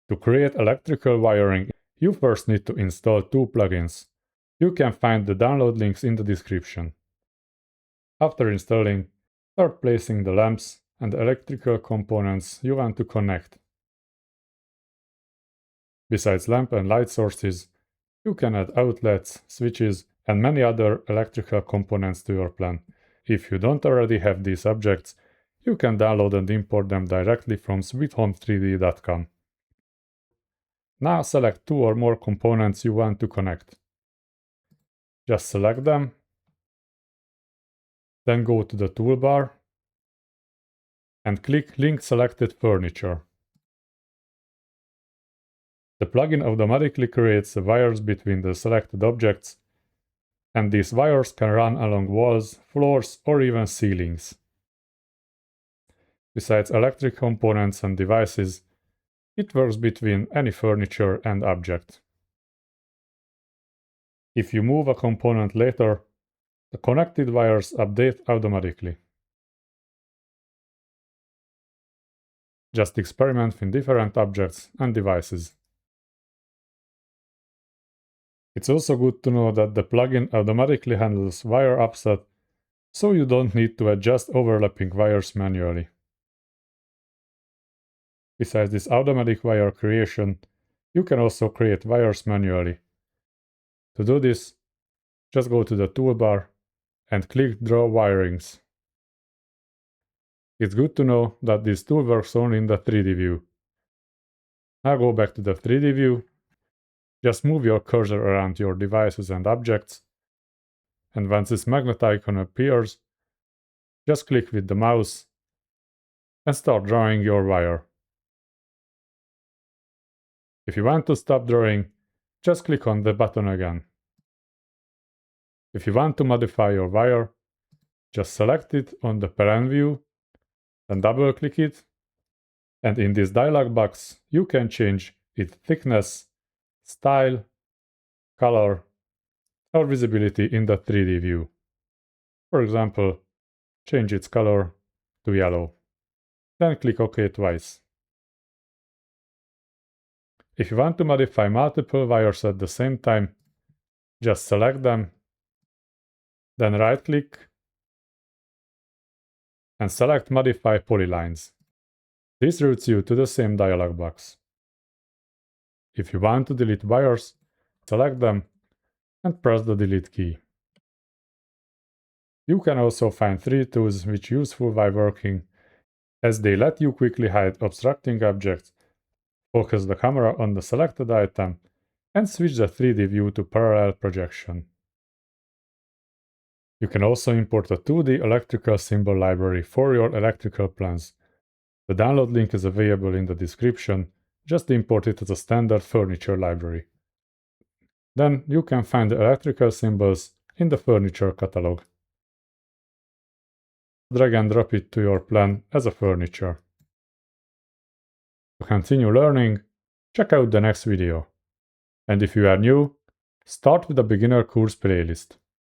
To create electrical wiring, you first need to install two plugins. You can find the download links in the description. After installing, start placing the lamps and the electrical components you want to connect. Besides lamp and light sources, you can add outlets, switches, and many other electrical components to your plan. If you don't already have these objects, you can download and import them directly from sweethome3d.com. Now select two or more components you want to connect. Just select them, then go to the toolbar and click Link Selected Furniture. The plugin automatically creates the wires between the selected objects, and these wires can run along walls, floors, or even ceilings. Besides electric components and devices, it works between any furniture and object. If you move a component later, the connected wires update automatically. Just experiment with different objects and devices. It's also good to know that the plugin automatically handles wire offset, so you don't need to adjust overlapping wires manually. Besides this automatic wire creation, you can also create wires manually. To do this, just go to the toolbar and click Draw Wirings. It's good to know that this tool works only in the 3D view. Now go back to the 3D view, just move your cursor around your devices and objects, and once this magnet icon appears, just click with the mouse and start drawing your wire. If you want to stop drawing, just click on the button again. If you want to modify your wire, just select it on the Pan view, then double-click it, and in this dialog box you can change its thickness, style, color, or visibility in the 3D view. For example, change its color to yellow. Then click OK twice. If you want to modify multiple wires at the same time, just select them, then right-click and select Modify Polylines. This routes you to the same dialog box. If you want to delete wires, select them and press the Delete key. You can also find 3 tools which are useful while working, as they let you quickly hide obstructing objects, focus the camera on the selected item, and switch the 3D view to parallel projection. You can also import a 2D electrical symbol library for your electrical plans. The download link is available in the description, just import it as a standard furniture library. Then you can find the electrical symbols in the furniture catalog. Drag and drop it to your plan as a furniture. To continue learning, check out the next video. And if you are new, start with the beginner course playlist.